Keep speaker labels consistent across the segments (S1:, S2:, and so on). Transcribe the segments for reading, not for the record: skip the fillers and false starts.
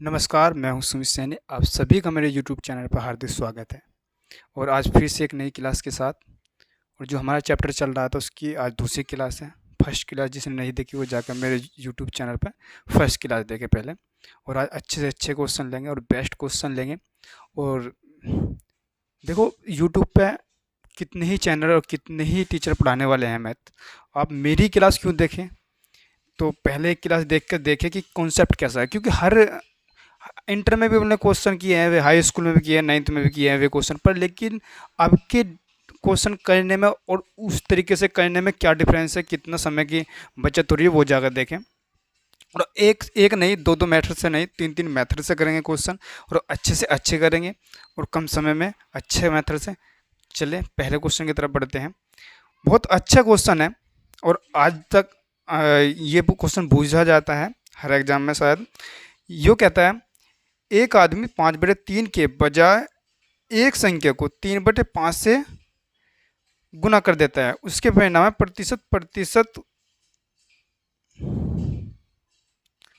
S1: नमस्कार, मैं हूं सुमित सैनी। आप सभी का मेरे यूट्यूब चैनल पर हार्दिक स्वागत है। और आज फिर से एक नई क्लास के साथ, और जो हमारा चैप्टर चल रहा था उसकी आज दूसरी क्लास है। फर्स्ट क्लास जिसने नहीं देखी वो जाकर मेरे यूट्यूब चैनल पर फर्स्ट क्लास देखे पहले। और आज अच्छे से अच्छे क्वेश्चन लेंगे और बेस्ट क्वेश्चन लेंगे। और देखो, यूट्यूब पे कितने ही चैनल और कितने ही टीचर पढ़ाने वाले हैं मैथ। आप मेरी क्लास क्यों देखें? तो पहले एक क्लास देख कर देखें कि कॉन्सेप्ट कैसा है, क्योंकि हर इंटर में भी हमने क्वेश्चन किए हैं, वे हाई स्कूल में भी किए हैं, 9th में भी किए हैं वे क्वेश्चन पर। लेकिन आपके क्वेश्चन करने में और उस तरीके से करने में क्या डिफरेंस है, कितना समय की बचत हो रही है, वो जाकर देखें। और एक एक नहीं, दो दो मेथड से नहीं, तीन तीन मेथड से करेंगे क्वेश्चन, और अच्छे से अच्छे करेंगे और कम समय में अच्छे मेथड से। चलिए पहले क्वेश्चन की तरफ बढ़ते हैं। बहुत अच्छा क्वेश्चन है और आज तक ये क्वेश्चन पूछा जाता है हर एग्जाम में शायद। यो कहता है, एक आदमी 5/3 के बजाय एक संख्या को 3/5 से गुना कर देता है, उसके परिणाम है प्रतिशत प्रतिशत।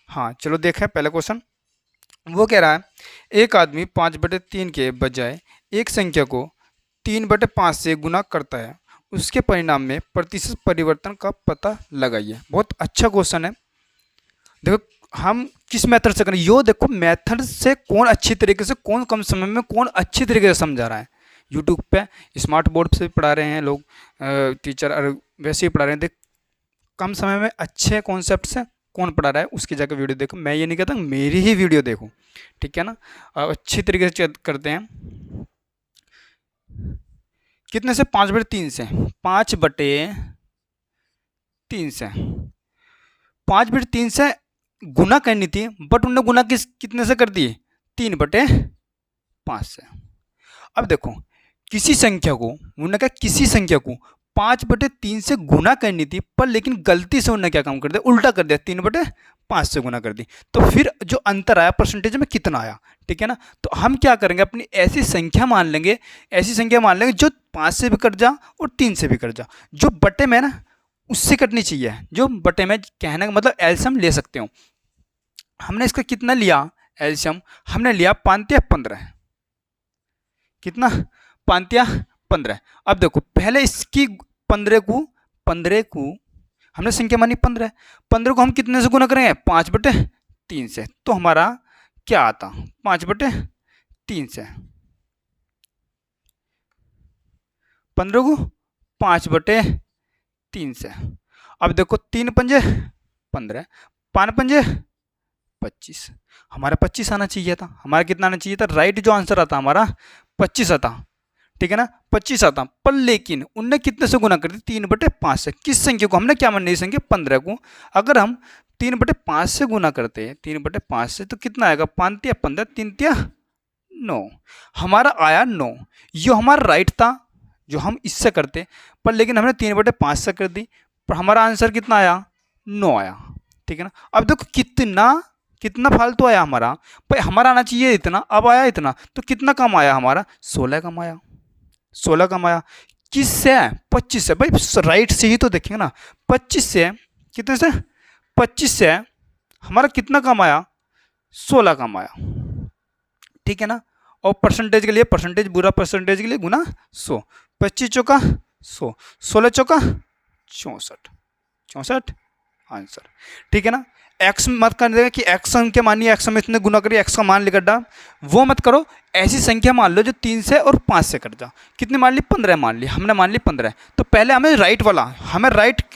S1: हाँ चलो देखें पहले क्वेश्चन। वो कह रहा है, एक आदमी 5/3 के बजाय एक संख्या को 3/5 से गुना करता है, उसके परिणाम में प्रतिशत परिवर्तन का पता लगाइए। बहुत अच्छा क्वेश्चन है। देखो हम किस मेथड से करें, यो देखो मेथड से कौन अच्छी तरीके से, कौन कम समय में, कौन अच्छी तरीके से समझा रहा है। यूट्यूब पे स्मार्ट बोर्ड से भी पढ़ा रहे हैं लोग, टीचर, और वैसे ही पढ़ा रहे हैं। देख कम समय में अच्छे कॉन्सेप्ट से कौन पढ़ा रहा है उसकी जाकर वीडियो देखो। मैं ये नहीं कहता मेरी ही वीडियो देखो, ठीक है ना। अच्छी तरीके से करते हैं। कितने से? 5/3 से, 5/3 से, 5/3 से गुना करनी थी, बट उन्होंने गुना कितने से कर दिए? 3/5 से। अब देखो किसी संख्या को, उन्होंने कहा किसी संख्या को 5/3 से गुना करनी थी, पर लेकिन गलती से उन्होंने क्या काम कर दिया, उल्टा कर दिया, 3/5 से गुना कर दी। तो फिर जो अंतर आया परसेंटेज में कितना आया, ठीक है ना। तो हम क्या करेंगे, अपनी ऐसी संख्या मान लेंगे, ऐसी संख्या मान लेंगे जो 5 से भी कट जा और 3 से भी कट जा, जो बटे में ना उससे कटनी चाहिए, जो बटे में। कहने का मतलब एलसीएम ले सकते हो। हमने इसका कितना लिया एलसीएम? हमने लिया 5×15। कितना? 5×15। अब देखो पहले इसकी 15 को हमने संख्या मानी 15, 15 को हम कितने से गुना करेंगे? 5/3 से। तो हमारा क्या आता? 5/3 से। 15 को 5/3 से। अब देखो 3×5 = 15, 5×5 = 25। हमारा 25 आना चाहिए था। हमारा कितना आना चाहिए था? राइट जो आंसर आता हमारा 25 आता, ठीक है ना, 25 आता। पर लेकिन उनने कितने से गुना कर दी? 3/5 से। किस संख्या को? हमने क्या मानी संख्या? 15 को। अगर हम 3/5 से गुना करते हैं, 3/5 से, तो कितना आएगा? 5×15, 3×9। हमारा आया 9। ये हमारा राइट था जो हम इससे करते, पर लेकिन हमने 3/5 से कर दी, पर हमारा आंसर कितना आया? 9 आया, ठीक है ना। अब देखो कितना फालतू आया हमारा, भाई हमारा आना चाहिए इतना, अब आया इतना, तो कितना कम आया हमारा? 16 कम आया। 16 कम आया। किससे? 25 से। भाई राइट से ही तो देखेंगे ना। 25 से, कितने से? 25 से हमारा कितना कम आया? 16 कम आया, ठीक है ना। और परसेंटेज के लिए, परसेंटेज बुरा, परसेंटेज के लिए गुना 100। 25 चौका 100, 16 चौका 64 आंसर, ठीक है ना। एक्स मत कर देगा कि एक्स संख्या मानिए, एक्स में इतने गुना करिए, एक्स का मान लेकर डाल, वो मत करो। ऐसी संख्या मान लो जो 3 से और 5 से कट जा। कितने मान ली? 15 मान ली। हमने मान ली 15। तो पहले हमें राइट वाला,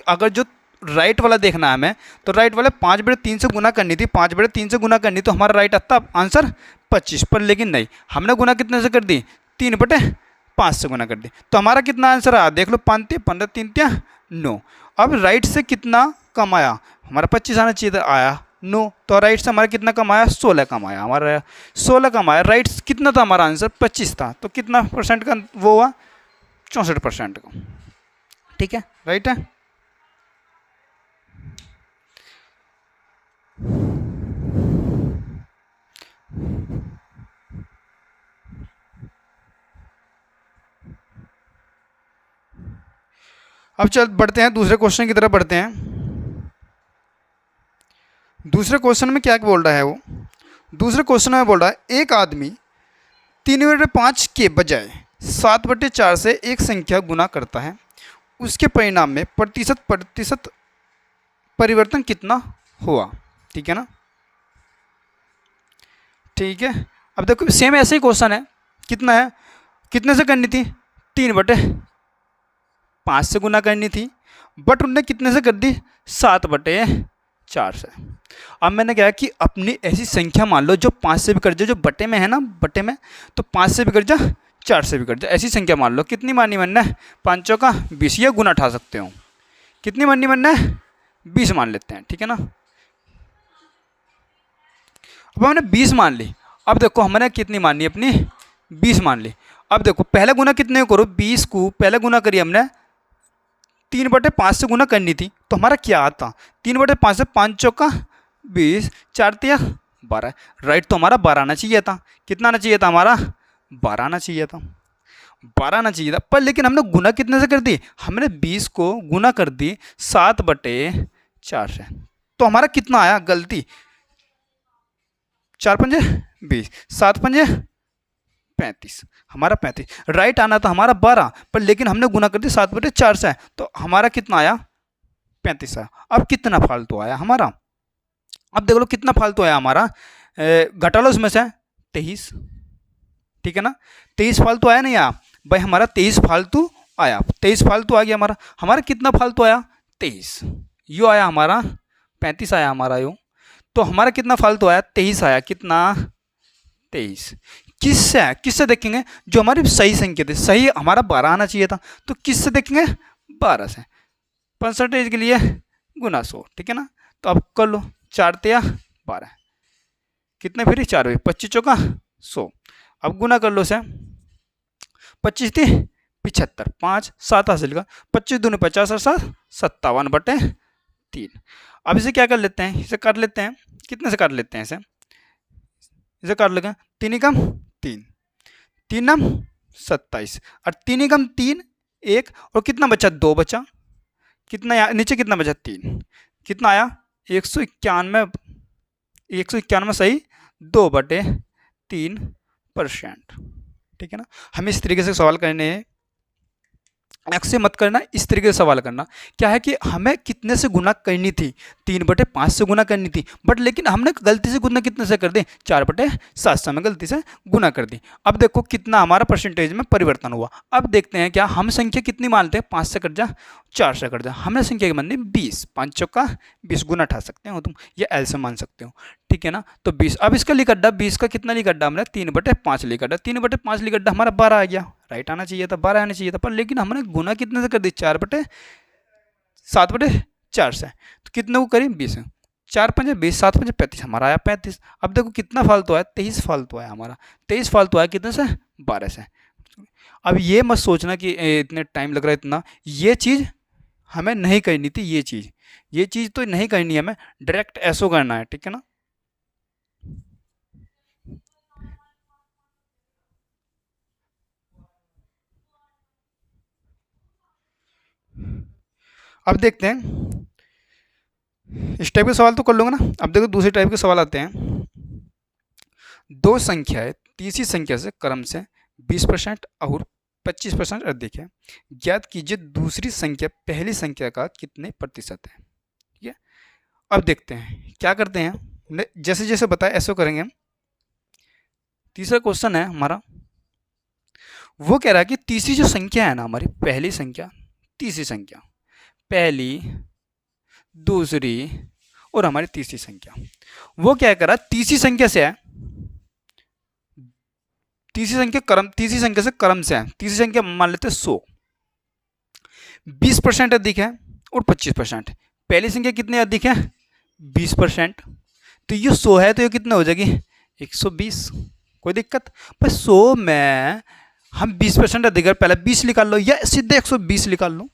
S1: अगर जो राइट वाला देखना है हमें, तो राइट वाले 5/3 से गुना करनी थी। 5/3 से गुना करनी तो हमारा राइट आता आंसर 25, पर लेकिन नहीं, हमने गुना कितने से कर दी? 3/5 से गुना कर दी। तो हमारा कितना आंसर आया देख लो, 5×15, 3×9। अब राइट से कितना कम आया? हमारा 25 आना चाहिए था, आया 9। तो राइट से हमारा कितना कम आया? 16 कम आया। हमारा 16 कम आया। राइट कितना था हमारा आंसर? 25 था। तो कितना परसेंट का वो हुआ? 64% का, ठीक है, राइट है। अब चल बढ़ते हैं दूसरे क्वेश्चन की तरफ बढ़ते हैं। दूसरे क्वेश्चन में क्या बोल रहा है वो? दूसरे क्वेश्चन में बोल रहा है एक आदमी 3/5 के बजाय 7/4 से एक संख्या गुना करता है, उसके परिणाम में प्रतिशत परिवर्तन कितना हुआ। ठीक है ना, ठीक है। अब देखो सेम ऐसे ही क्वेश्चन है, कितना है, कितने से करनी थी, 3/5 से गुना करनी थी, बट उनने कितने से कर दी, 7/4 से। अब मैंने कहा कि अपनी ऐसी संख्या मान लो जो 5 से भी कट जाए, जो बटे में है ना, बटे में, तो 5 से भी कट जा, 4 से भी कट जाए, ऐसी संख्या मान लो। कितनी माननी बनना है, 5 चौका 20, या गुना उठा सकते हो। कितनी माननी बनना है, 20 मान लेते हैं। ठीक है ना, अब हमने 20 मान ली। अब देखो हमने कितनी माननी है अपनी, 20 मान ली। अब देखो पहले गुना कितने को करो, 20 को पहले गुना करिए हमने, 3/5 से गुना करनी थी, तो हमारा क्या आता, 3/5 से 5 चौका 20, 4 तिया 12। राइट, तो हमारा 12 आना चाहिए था। कितना आना चाहिए था हमारा, 12 आना चाहिए था, 12 आना चाहिए था। पर लेकिन हमने गुना कितने से कर दी, हमने 20 को गुना कर दी 7/4 से, तो हमारा कितना आया, गलती, 4 पंजे 20, 7 पंजे 35, हमारा 35। राइट आना था हमारा 12, पर लेकिन हमने गुना कर दी 7/4 से, तो हमारा कितना आया, 35 आया। अब कितना फालतू आया हमारा, अब देख लो कितना फालतू आया हमारा, घटा लो इसमें से 23। ठीक है ना, 23 फालतू आया नहीं आया भाई, हमारा 23 फालतू आया, 23 फालतू आ गया हमारा। हमारा कितना फालतू आया, 23, यो आया हमारा 35 आया हमारा यो, तो हमारा कितना फालतू आया, 23 आया। कितना, 23। किससे देखेंगे, जो हमारी सही संख्या थी, सही हमारा 12 आना चाहिए था, तो किससे देखेंगे, 12 से। परसेंटेज के लिए गुना 100। ठीक है ना, तो अब कर लो, 4 तिया 12, कितने फिर 4 25 चौका 100। अब गुना कर लो से, 25 थी 75, 5 7 हासिल का, 25 दूनी 50 और 7 57/3। अब इसे क्या कर लेते हैं, इसे काट लेते हैं, कितने से काट लेते हैं इसे काट लेंगे, 3 कम 3, 3 नम 27, और 3 कम 3 1, और कितना बचा, 2 बचा। कितना नीचे कितना बचा, 3, कितना आया, 191 सही 2/3%। ठीक है ना, हमें इस तरीके से सवाल करने हैं, ऐसे मत करना, इस तरीके से सवाल करना। क्या है कि हमें कितने से गुना करनी थी, 3/5 से गुना करनी थी, बट लेकिन हमने गलती से गुना कितने से कर दी, 4/7 से, में गलती से गुना कर दी। अब देखो कितना हमारा परसेंटेज में परिवर्तन हुआ। अब देखते हैं क्या हम संख्या कितनी मानते हैं, 5 से कट जा, 4 से कट जा। हमने संख्या की मानी 20, 5 चौका 20, गुना उठा सकते हो तुम, या एल से मान सकते हो। ठीक है ना, तो 20। अब इसका लिकड्डा, 20 का कितना लिकड्डा, हमने 3/5 लिकड्डा, 3/5 लिकड्डा हमारा 12 आ गया। राइट आना चाहिए था, 12 आना चाहिए था, पर लेकिन हमने गुना कितने से कर दी, 7/4 से, तो कितने को करें, 20, 4 पंजे 20, 7 पंजे 35, हमारा आया 35। अब देखो कितना फालतू आया, 23 फालतू आया हमारा, 23 फालतू आया कितने से, 12 से। अब ये मत सोचना कि इतने टाइम लग रहा है इतना, ये चीज़ हमें नहीं करनी थी, ये चीज़ तो नहीं करनी है, हमें डायरेक्ट ऐसो करना है। ठीक है ना, अब देखते हैं, इस टाइप के सवाल तो कर लूँगा ना। अब देखो दूसरे टाइप के सवाल आते हैं। दो संख्याएं तीसरी संख्या से क्रम से 20% और 25% अधिक है, ज्ञात कीजिए दूसरी संख्या पहली संख्या का कितने प्रतिशत है। ठीक है, अब देखते हैं क्या करते हैं, जैसे जैसे बताया ऐसे करेंगे हम। तीसरा क्वेश्चन है हमारा, वो कह रहा है कि तीसरी जो संख्या है ना हमारी, पहली संख्या, तीसरी संख्या, पहली, दूसरी और हमारी तीसरी संख्या, वो क्या कर रहा है, तीसरी संख्या से है, तीसरी संख्या से क्रम से है। तीसरी संख्या मान लेते हैं 100, 20% अधिक है और 25%। पहली संख्या कितने अधिक है, 20%, तो ये 100 है, तो ये कितना हो जाएगी, 120। कोई दिक्कत, पर 100 में हम 20% अधिक है, पहले 20 निकाल लो, या सीधे 120 निकाल लो,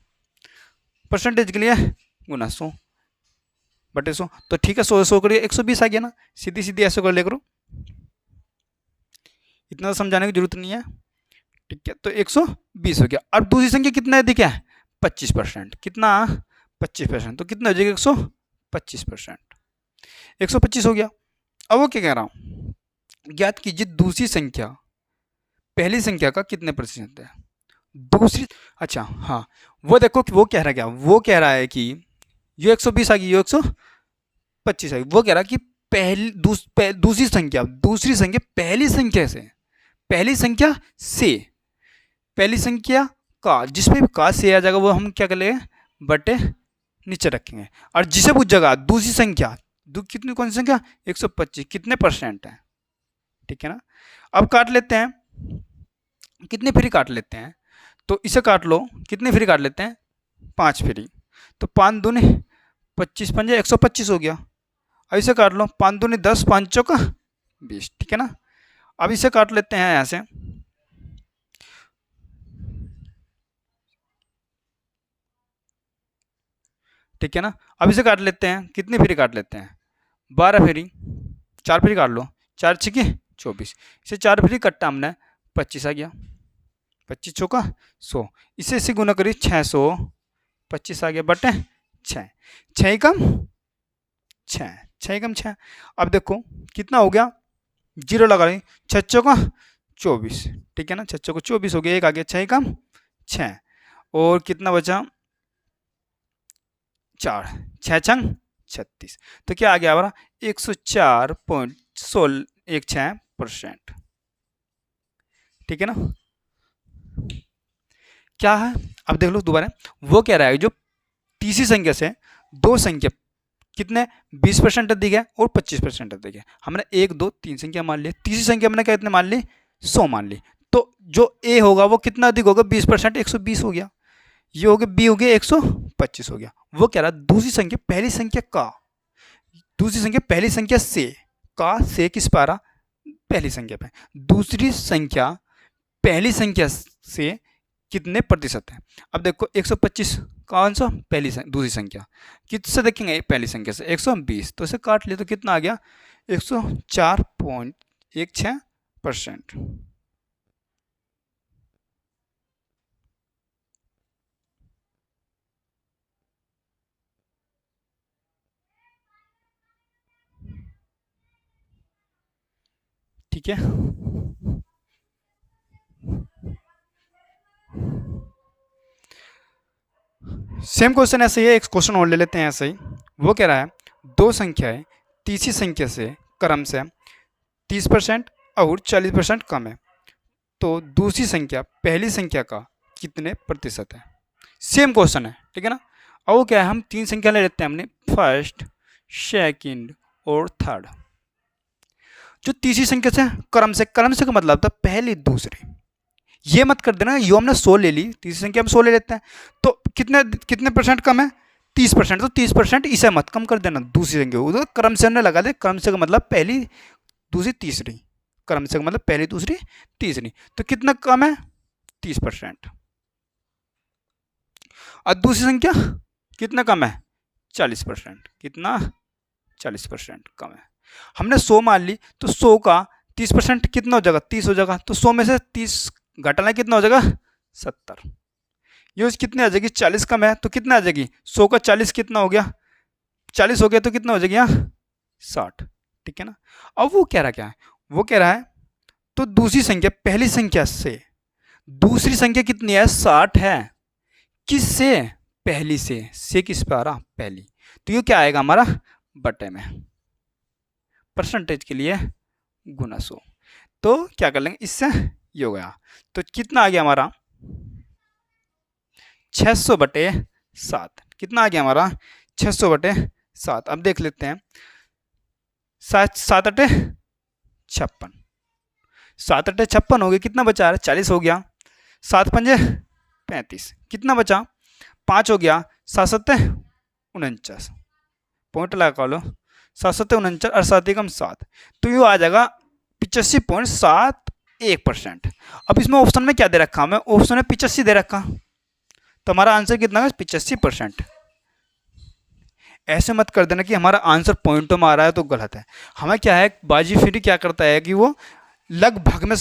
S1: परसेंटेज के लिए गुना 100/100, तो ठीक है, 100 करिए 120 आ गया ना, सीधी सीधी ऐसे कर ले करो, इतना समझाने की जरूरत नहीं है। ठीक है, तो 120 हो गया। अब दूसरी संख्या कितना अधिक है, 25%, कितना, 25%, तो कितना हो जाएगा, 125%, 125 हो गया। अब वो क्या कह रहा हूँ, ज्ञात कीजिए दूसरी संख्या पहली संख्या का कितने प्रतिशत है। दूसरी, अच्छा हाँ, वो देखो कि वो कह रहा है क्या, वो कह रहा है कि ये 120 आ गई, ये 125 आ गई। वो कह रहा है कि दूसरी संख्या पहली संख्या से, पहली संख्या से, पहली संख्या का, जिसमें का से आ जाएगा वो हम क्या कर लेंगे, बटे नीचे रखेंगे। और जिसे पूछेगा दूसरी संख्या, कितनी, कौन सी संख्या, 125 कितने परसेंट है, ठीक है ना। अब काट लेते हैं, कितने फ्री काट लेते हैं, तो इसे काट लो, कितने फ्री काट लेते हैं, 5 फ्री, तो 5 दूनी 25 पंजे 125 हो गया। अब इसे काट लो, 5 दूनी 10, 5 चौका 20, ठीक है ना। अब इसे काट लेते हैं यहाँ से, ठीक है ना। अब इसे काट लेते हैं, कितनी फ्री काट लेते हैं, 12 फ्री, 4 फ्री काट लो, 4 छिके 24, इसे 4 फ्री कट्टा हमने 25 आ गया, 25 चौका 100, इसे गुना करिए 600, 25 आ गया बटे 6, 6 कम 6, 6 कम 6। अब देखो कितना हो गया, जीरो लगा रही, 6 चौका 24, ठीक है ना, 6 चौका 24 हो गया, एक आ गया 6 कम 6, और कितना बचा 4, 6 छंग 36, तो क्या आ गया हमारा 104.16%, ठीक है ना। क्या है, अब देख लो दोबारा, वो कह रहा है जो तीसरी संख्या से दो संख्या कितने 20% अधिक है और 25% अधिक है। हमने 1 2 3 संख्या मान ली, तीसरी संख्या हमने कितने मान ली, 100 मान ली, तो जो ए होगा वो कितना अधिक होगा, 20%, 120 हो गया, ये हो गया बी हो गया 125 हो गया। वो कह रहा दूसरी संख्या पहली संख्या का, दूसरी संख्या पहली संख्या से, का से किस पा रहा, पहली संख्या पे, दूसरी संख्या पहली संख्या से कितने प्रतिशत है। अब देखो 125 कौन सा, दूसरी संख्या, किससे देखेंगे, पहली संख्या से 120, तो इसे काट लिया तो कितना आ गया 104.16%। ठीक है, सेम क्वेश्चन ऐसे ही है, एक क्वेश्चन और ले लेते हैं ऐसे ही। वो कह रहा है दो संख्याएं तीसरी संख्या से क्रम से 30% और 40% कम है, तो दूसरी संख्या पहली संख्या का कितने प्रतिशत है। सेम क्वेश्चन है, ठीक है ना। और वो क्या है, हम 3 संख्या ले लेते हैं हमने, फर्स्ट, सेकंड और थर्ड। जो तीसरी संख्या से क्रम से का मतलब था पहली दूसरी, ये मत कर देना यो हमने 100 ले ली, तीसरी संख्या हम 100 ले लेते हैं, तो कितने परसेंट कम है, 30%, तो 30% इसे मत कम कर देना, दूसरी संख्या उधर क्रम से हमने लगा दे, क्रम से का मतलब पहली दूसरी तीसरी, क्रम से का मतलब पहली दूसरी तीसरी, तो कितना कम है 30%। और दूसरी संख्या कितना कम है 40%, कितना 40% कम है। हमने 100 मान ली, तो 100 का 30% कितना हो जाएगा, 30 हो जाएगा, तो 100 में से 30 घटाना कितना हो जाएगा 70, ये कितने आ जाएगी 40 कम है, तो कितना आ जाएगी 100 का 40 कितना हो गया, 40 हो गया, तो कितना हो जाएगी यहाँ 60, ठीक है ना। अब वो कह रहा क्या है, वो कह रहा है तो दूसरी संख्या पहली संख्या से, दूसरी संख्या कितनी है 60 है, किससे, पहली से किस पे आ रहा, पहली, तो ये क्या आएगा हमारा बटे में, परसेंटेज के लिए गुना 100, तो क्या कर लेंगे इससे, ये हो गया, तो कितना आ गया हमारा 600/7, कितना आ गया हमारा 600/7। अब देख लेते हैं, 7 8 56, 7 8 56 हो गया, कितना बचा रहा 40 हो गया, 7 पंजे 35, कितना बचा 5 हो गया, 7 7 49, पॉइंट लगा लो, 7 7 49 और 7 एकम 7, तो ये आ जाएगा 85.71%। अब इसमें ऑप्शन में क्या दे रखा हमें, ऑप्शन में 85 दे रखा, तो हमारा आंसर कितना है 85%। ऐसे मत कर देना कि हमारा आंसर पॉइंटों में आ रहा है तो गलत है। हमें क्या है, बाजी फिर क्या करता है कि वो लगभग में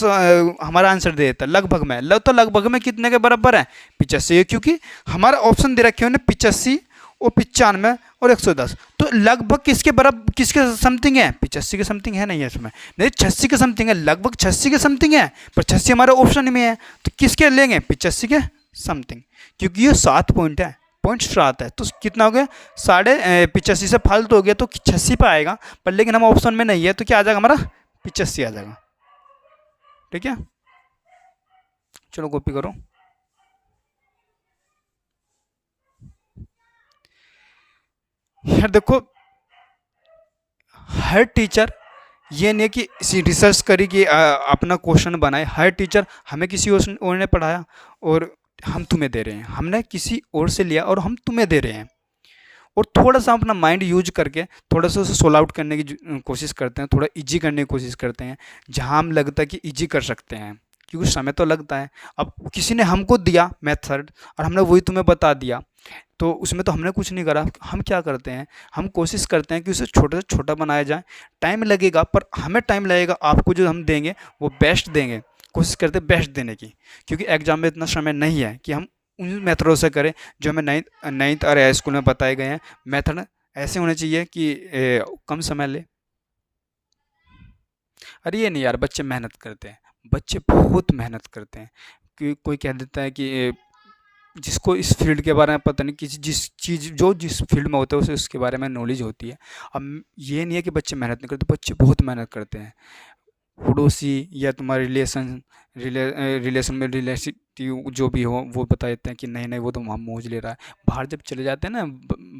S1: हमारा आंसर दे देता है, लगभग में, तो लगभग में कितने के बराबर है 85, क्योंकि हमारा ऑप्शन दे रखे हैं 85 और 95 और 110, तो लगभग किसके बराबर, किसके समथिंग है, 85 के समथिंग है नहीं है इसमें, नहीं 86 के समथिंग है, लगभग 86 के समथिंग है, पर 86 हमारे ऑप्शन में है, तो किसके लेंगे, 85 के समथिंग, क्योंकि ये 7 पॉइंट है, पॉइंट 7 है, तो कितना हो गया, 85 से फालतू हो गया तो 86 पे आएगा, पर लेकिन हम ऑप्शन में नहीं है तो क्या आ जाएगा हमारा, 85 आ जाएगा। ठीक है, चलो कॉपी करो। यार देखो, हर टीचर ये नहीं है कि रिसर्च करी कि अपना क्वेश्चन बनाए, हर टीचर हमें किसी और ने पढ़ाया और हम तुम्हें दे रहे हैं, हमने किसी और से लिया और हम तुम्हें दे रहे हैं, और थोड़ा सा अपना माइंड यूज करके थोड़ा सा उसे सोल्व आउट करने की कोशिश करते हैं, थोड़ा इजी करने की कोशिश करते हैं, जहाँ हम लगता है कि इजी कर सकते हैं, क्योंकि समय तो लगता है। अब किसी ने हमको दिया मेथड और हमने वही तुम्हें बता दिया, तो उसमें तो हमने कुछ नहीं करा, हम क्या करते हैं, हम कोशिश करते हैं कि उसे छोटे से छोटा बनाया जाए, टाइम लगेगा पर हमें टाइम लगेगा, आपको जो हम देंगे वो बेस्ट देंगे, कोशिश करते हैं बेस्ट देने की, क्योंकि एग्जाम में इतना समय नहीं है कि हम उन मेथडों से करें जो हमें नाइन्थ और हाई स्कूल में बताए गए हैं। मेथड ऐसे होने चाहिए कि कम समय ले। अरे ये नहीं यार, बच्चे मेहनत करते हैं, बच्चे बहुत मेहनत करते हैं, कि कोई कह देता है कि जिसको इस फील्ड के बारे में पता नहीं, किसी जिस फील्ड में होता है उसे उसके बारे में नॉलेज होती है। अब ये नहीं है कि बच्चे मेहनत नहीं करते, बच्चे बहुत मेहनत करते हैं। पड़ोसी या तुम्हारे रिलेशन में रिलेटिव जो भी हो वो बता देते हैं कि नहीं नहीं वो तो वहाँ मौज ले रहा है। बाहर जब चले जाते हैं ना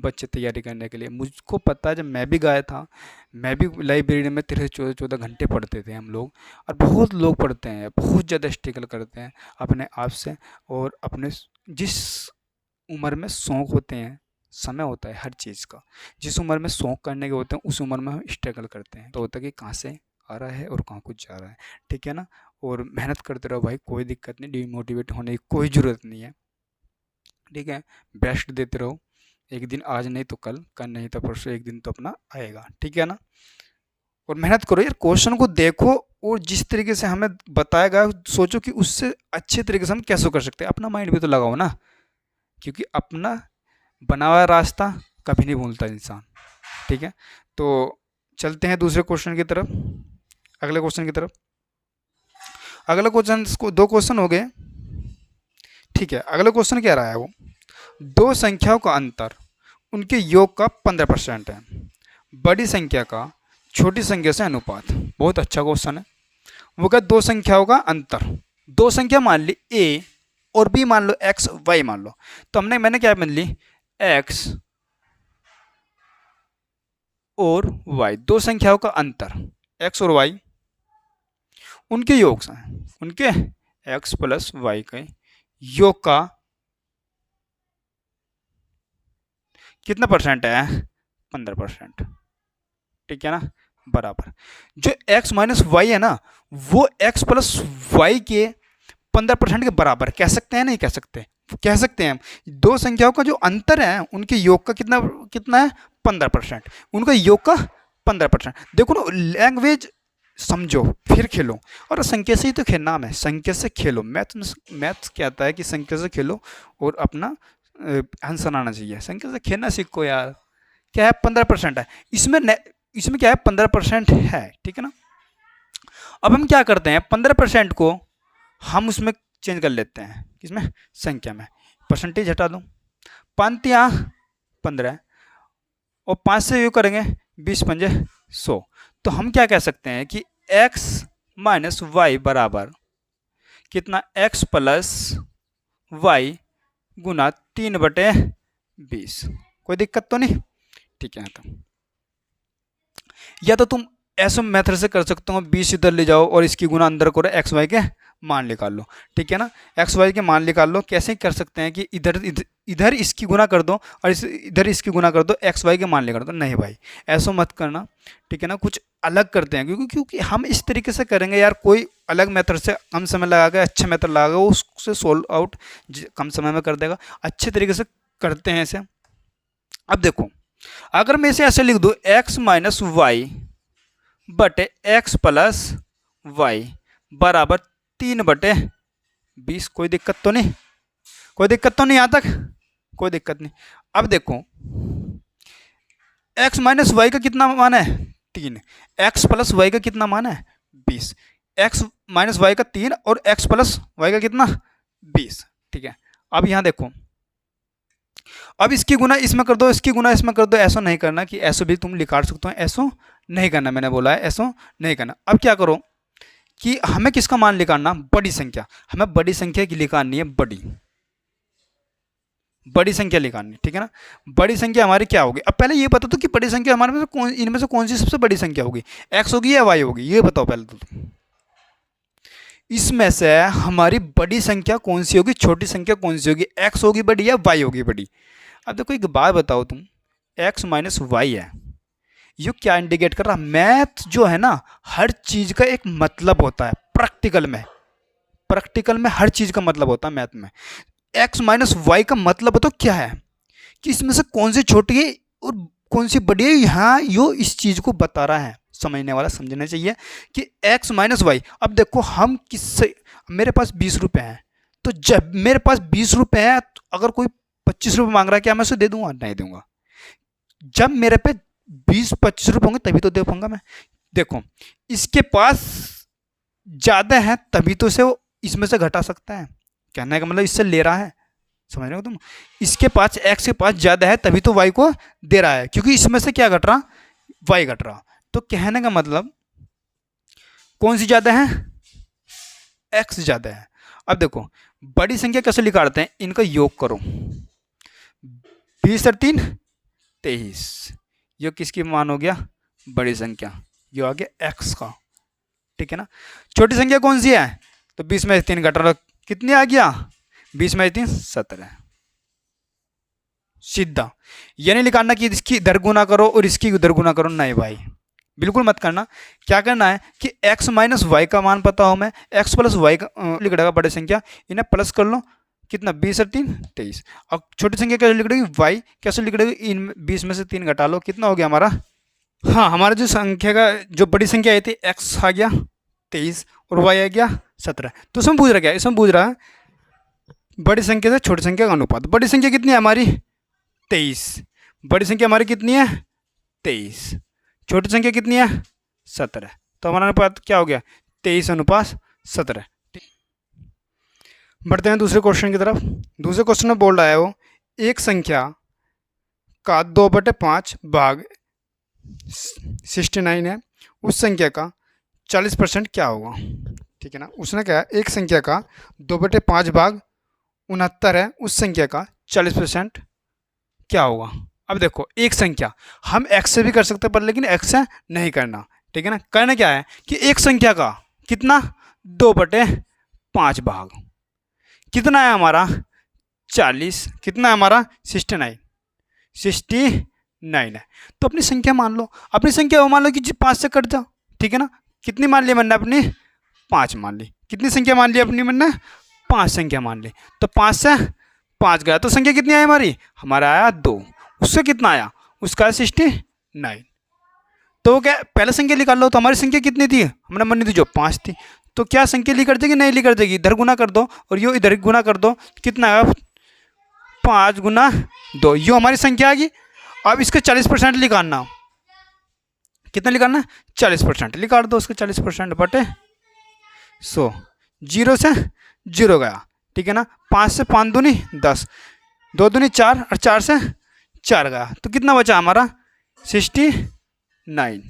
S1: बच्चे तैयारी करने के लिए, मुझको पता है जब मैं भी गया था, मैं भी लाइब्रेरी में 13-14 घंटे पढ़ते थे हम लोग, और बहुत लोग पढ़ते हैं, बहुत ज़्यादा स्ट्रगल करते हैं अपने आप से, और अपने जिस उम्र में शौक़ होते हैं, समय होता है हर चीज़ का, जिस उम्र में शौक़ करने के होते हैं उस उम्र में हम स्ट्रगल करते हैं, तो होता है कि कहाँ से आ रहा है और कहाँ कुछ जा रहा है। ठीक है ना, और मेहनत करते रहो भाई, कोई दिक्कत नहीं, डिमोटिवेट होने की कोई ज़रूरत नहीं है। ठीक है, बेस्ट देते रहो, एक दिन आज नहीं तो कल, कल नहीं तो परसों, एक दिन तो अपना आएगा। ठीक है ना, और मेहनत करो यार, क्वेश्चन को देखो और जिस तरीके से हमें बताया गया सोचो कि उससे अच्छे तरीके से हम कैसे कर सकते हैं, अपना माइंड भी तो लगाओ ना, क्योंकि अपना बना हुआ रास्ता कभी नहीं भूलता इंसान। ठीक है, तो चलते हैं दूसरे क्वेश्चन की तरफ, अगले क्वेश्चन की तरफ। अगला क्वेश्चन, 2 क्वेश्चन हो गए। ठीक है, अगला क्वेश्चन क्या रहा है, वो 2 संख्याओं का अंतर उनके योग का 15% है, बड़ी संख्या का छोटी संख्या से अनुपात। बहुत अच्छा क्वेश्चन है। वो क्या, 2 संख्याओं का अंतर, 2 संख्या मान ली a और b मान लो, x y मान लो, तो मैंने क्या मान ली, x और y, 2 संख्याओं का अंतर x और y, उनके योग से, उनके x प्लस y के योग का कितना परसेंट है, 15%। ठीक है ना, बराबर जो x माइनस वाई है ना, वो x प्लस वाई के 15% के बराबर कह सकते हैं, नहीं कह सकते, कह सकते हैं हम। 2 संख्याओं का जो अंतर है उनके योग का कितना कितना है, 15%, उनका योग का 15%। देखो ना, लैंग्वेज समझो फिर खेलो, और संख्या से ही तो खेलना है, संख्या से खेलो। मैथ्स कहता है कि संख्या से खेलो और अपना आंसर आना चाहिए, संख्या से खेलना सीखो यार। क्या है, 15% है इसमें क्या है, 15% है। ठीक है ना, अब हम क्या करते हैं, 15% को हम उसमें चेंज कर लेते हैं, किसमें, संख्या में, परसेंटेज हटा दो, 5 या 15 और 5 से यू करेंगे 20 पंजे 100, तो हम क्या कह सकते हैं कि x माइनस वाई बराबर कितना, x प्लस वाई गुना 3/20। कोई दिक्कत तो नहीं। ठीक है, तो या तो तुम ऐसे मेथड से कर सकते हो, 20 इधर ले जाओ और इसकी गुना अंदर करो, एक्स वाई के मान निकाल लो। ठीक है ना, एक्स वाई के मान निकाल लो। कैसे कर सकते हैं कि इधर इसकी गुना कर दो और इधर इसकी गुना कर दो, एक्स वाई के मान निकाल दो। नहीं भाई, ऐसा मत करना। ठीक है ना, कुछ अलग करते हैं, क्योंकि हम इस तरीके से करेंगे यार, कोई अलग मेथड से कम समय लगा के अच्छा मेथड लगा के उससे सोल्व आउट कम समय में कर देगा। अच्छे तरीके से करते हैं इसे। अब देखो, अगर मैं इसे ऐसे लिख दूँ, x माइनस वाई बटे एक्स प्लस वाई बराबर 3/20। कोई दिक्कत तो नहीं, कोई दिक्कत तो नहीं, यहाँ तक कोई दिक्कत नहीं। अब देखो, एक्स माइनस वाई का कितना मान है 3, एक्स प्लस वाई का कितना मान है 20, एक्स माइनस वाई का 3 और एक्स प्लस वाई का कितना 20। ठीक है, अब यहाँ देखो, अब इसकी गुना इसमें कर दो, इसकी गुना इसमें कर दो। ऐसा नहीं करना कि ऐसो भी तुम निकाल सकते हो, ऐसो नहीं करना, मैंने बोला है ऐसो नहीं करना। अब क्या करो कि हमें किसका मान निकालना, बड़ी संख्या, हमें बड़ी संख्या की निकालनी है, बड़ी संख्या निकालनी, ठीक है ना। बड़ी संख्या हमारी क्या होगी, अब पहले ये बता दो कि बड़ी संख्या हमारे में से कौन, इनमें से कौन सी सबसे बड़ी संख्या होगी, एक्स होगी या वाई होगी, ये बताओ पहले तो तुम। इसमें से हमारी बड़ी संख्या कौन सी होगी, छोटी संख्या कौन सी होगी, एक्स होगी बड़ी या वाई होगी बड़ी। अब देखो एक बात बताओ तुम, एक्स माइनस वाई है, ये क्या इंडिकेट कर रहा, मैथ जो है ना हर चीज का एक मतलब होता है, प्रैक्टिकल में हर चीज का मतलब होता है मैथ में। एक्स माइनस वाई का मतलब बताओ क्या है, कि इसमें से कौन सी छोटी है और कौन सी बड़ी है, यहाँ यो इस चीज को बता रहा है। समझने वाला समझना चाहिए कि एक्स माइनस वाई। अब देखो हम किससे, मेरे पास 20 रुपए हैं, तो जब मेरे पास 20 रुपए है, तो अगर कोई 25 रुपये मांग रहा है, क्या मैं उसे दे दूंगा, नहीं दूंगा। जब मेरे पे 20-25 रुपये होंगे तभी तो दे पाऊंगा मैं। देखो इसके पास ज्यादा है तभी तो उसे वो इसमें से घटा सकता है, कहने का मतलब इससे ले रहा है, समझ रहे हो तुम। इसके पास एक्स के पास ज्यादा है तभी तो वाई को दे रहा है, क्योंकि इसमें से क्या घट रहा, वाई घट रहा। तो कहने का मतलब कौन सी ज्यादा है, एक्स ज्यादा है। अब देखो बड़ी संख्या कैसे निकालते हैं, इनका योग करो, 20 और 3 23, ये किसकी मान हो गया, बड़ी संख्या, ये आ गया एक्स का, ठीक है ना। छोटी संख्या कौन सी है, तो 20 में 3 घटा लो, कितनी आ गया, 20 में 3 17। सीधा, ये नहीं निकालना कि इसकी इधर गुना करो और इसकी उधर गुना करो, नहीं भाई बिल्कुल मत करना। क्या करना है कि x माइनस वाई का मान पता हो, मैं x प्लस वाई का लिख देगा बड़ी संख्या, इन्हें प्लस कर लो, कितना 20 और 3 23। अब छोटी संख्या कैसे लिख देगी, y कैसे लिख देगी, इन 20 में से 3 घटा लो, कितना हो गया हमारा, हाँ हमारा जो संख्या का जो बड़ी संख्या आई थी x आ गया 23 और y आ गया 17। तो इसमें पूछ रहा क्या, इसमें पूछ रहा है बड़ी संख्या से छोटी संख्या का अनुपात। बड़ी संख्या कितनी है हमारी 23, बड़ी संख्या हमारी कितनी है 23, छोटी संख्या कितनी है 17। तो हमारा अनुपात क्या हो गया 23 अनुपात 17। बढ़ते हैं दूसरे क्वेश्चन की तरफ। दूसरे क्वेश्चन में बोल रहा है वो, एक संख्या का 2/5 भाग 69 है, उस संख्या का 40% क्या होगा, ठीक है ना। उसने कहा एक संख्या का 2/5 भाग 69 है, उस संख्या का 40% क्या होगा। अब देखो एक संख्या हम x से भी कर सकते हैं, पर लेकिन x से नहीं करना, ठीक है ना। करना क्या है कि एक संख्या का कितना 2/5 भाग कितना है हमारा 40, कितना है हमारा 69 है। तो अपनी संख्या मान लो, अपनी संख्या वो मान लो कि 5 से कट जाओ, ठीक है ना। कितनी मान ली मैंने अपनी 5 मान ली, कितनी संख्या मान ली अपनी मैंने 5 संख्या मान ली। तो 5 से 5 गया तो संख्या कितनी आई हमारी, हमारा आया 2, उससे कितना आया, उसका 69। तो क्या पहले संख्या निकाल लो, तो हमारी संख्या कितनी थी, हमने मनी थी जो 5 थी। तो क्या संख्या ली कर देगी, नहीं ली कर देगी, इधर गुना कर दो और यो इधर गुना कर दो, कितना आएगा 5 गुना 2, यो हमारी संख्या आ गई। अब इसके 40% निकालना, कितना निकालना 40% निकाल दो, उसके 40% बटे 100, 0 से 0 गया, ठीक है ना। 5 से 5 दूनी 10, 2 दूनी 4 और 4 से 4 गया, तो कितना बचा हमारा 69,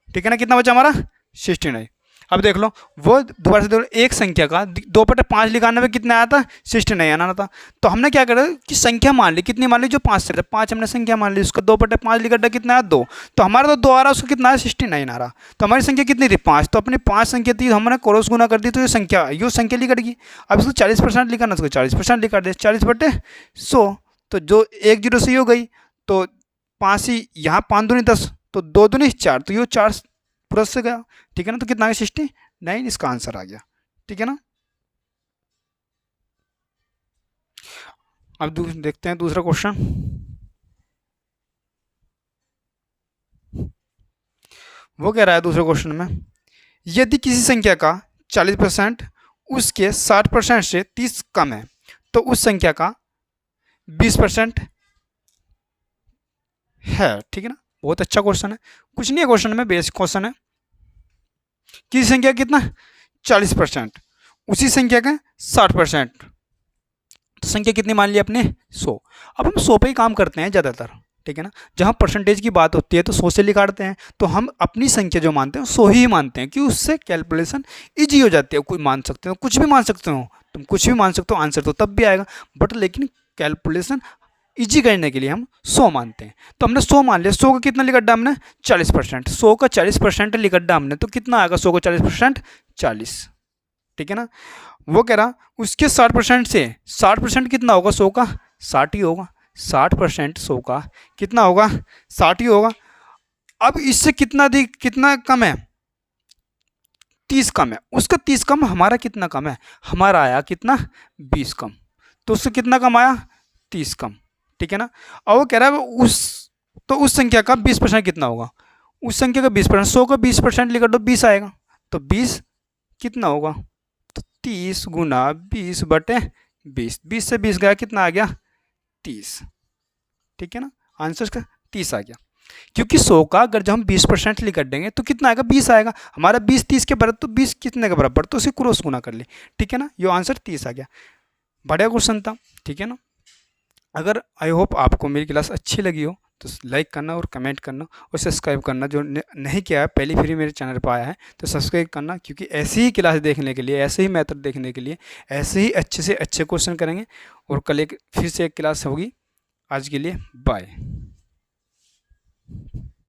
S1: ठीक है ना। कितना बचा हमारा 69। अब देख लो वो दोबारा से एक संख्या का 2/5 निकालने में कितना आया था 69 आना था। तो हमने क्या करा कि संख्या मान ली, कितनी मान ली जो 5 से 5 हमने संख्या मान ली, उसका 2/5 लिखा था, कितना आया 2, तो हमारा तो 2 आ रहा, उसका कितना आया 69 आ रहा। तो हमारी संख्या कितनी थी 5, तो अपनी 5 संख्या थी, हमने क्रॉस गुना कर दी, तो ये संख्या लिख गई। अब इसको 40% लिखा ना, उसको 40% लिखा दे, 40/100, तो जो 1 0 से हो गई, तो 5 ही यहाँ 5 दूनी 10, तो 2 दूनी 4, तो ये 4 पूरा से गया, ठीक है ना। तो कितना आ गया 69, इसका आंसर आ गया, ठीक है ना। अब देखते हैं दूसरा क्वेश्चन। वो कह रहा है दूसरे क्वेश्चन में, यदि किसी संख्या का 40% उसके 60% से 30 कम है, तो उस संख्या का 20% है, ठीक है ना। बहुत अच्छा क्वेश्चन है, कुछ नहीं है क्वेश्चन में, बेसिक क्वेश्चन है। किसी संख्या कितना 40%, उसी संख्या का 60%, तो संख्या कितनी मान ली अपने 100। अब हम 100 पे ही काम करते हैं ज़्यादातर, ठीक है ना। जहाँ परसेंटेज की बात होती है तो 100 से निकालते हैं, तो हम अपनी संख्या जो मानते हैं 100 ही मानते हैं, कि उससे कैलकुलेशन ईजी हो जाती है। कोई मान सकते हो, कुछ भी मान सकते हो, तुम कुछ भी मान सकते हो, आंसर तो तब भी आएगा, बट लेकिन कैलकुलेशन ईजी करने के लिए हम 100 मानते हैं। तो हमने 100 मान लिया, 100 का कितना लिख डाला हमने 40%, 100 का 40% लिख डाला हमने, तो कितना आएगा 100 का 40%, 40, ठीक है ना। वो कह रहा उसके 60% से 60% कितना होगा 100 का 60 ही होगा, 60% 100 का कितना होगा 60 ही होगा। अब इससे कितना अधिक कितना कम है 30 कम है, उसका 30 कम, हमारा कितना कम है, हमारा आया कितना 20 कम, तो उससे कितना कम आया 30 कम, ठीक है ना। और वो कह रहा है उस संख्या का 20% कितना होगा, उस संख्या का 20%, 100 का 20% लिख दो 20 आएगा, तो 20 कितना होगा, तो 30 गुना 20/20, 20 से 20 गया कितना आ गया 30, ठीक है ना। आंसर का 30 आ गया, क्योंकि 100 का अगर जब हम 20% लिख देंगे तो कितना आएगा 20 आएगा, हमारा 20 30 के बराबर, तो 20 कितने के बराबर, तो उसे क्रॉस गुना कर ले, ठीक है ना। ये आंसर 30 आ गया, बढ़िया क्वेश्चन था, ठीक है ना। अगर आई होप आपको मेरी क्लास अच्छी लगी हो तो लाइक करना और कमेंट करना और सब्सक्राइब करना, जो नहीं किया है पहली फिर मेरे चैनल पर आया है तो सब्सक्राइब करना, क्योंकि ऐसी ही क्लास देखने के लिए, ऐसे ही मेथड देखने के लिए, ऐसे ही अच्छे से अच्छे क्वेश्चन करेंगे। और कल एक फिर से एक क्लास होगी। आज के लिए बाय।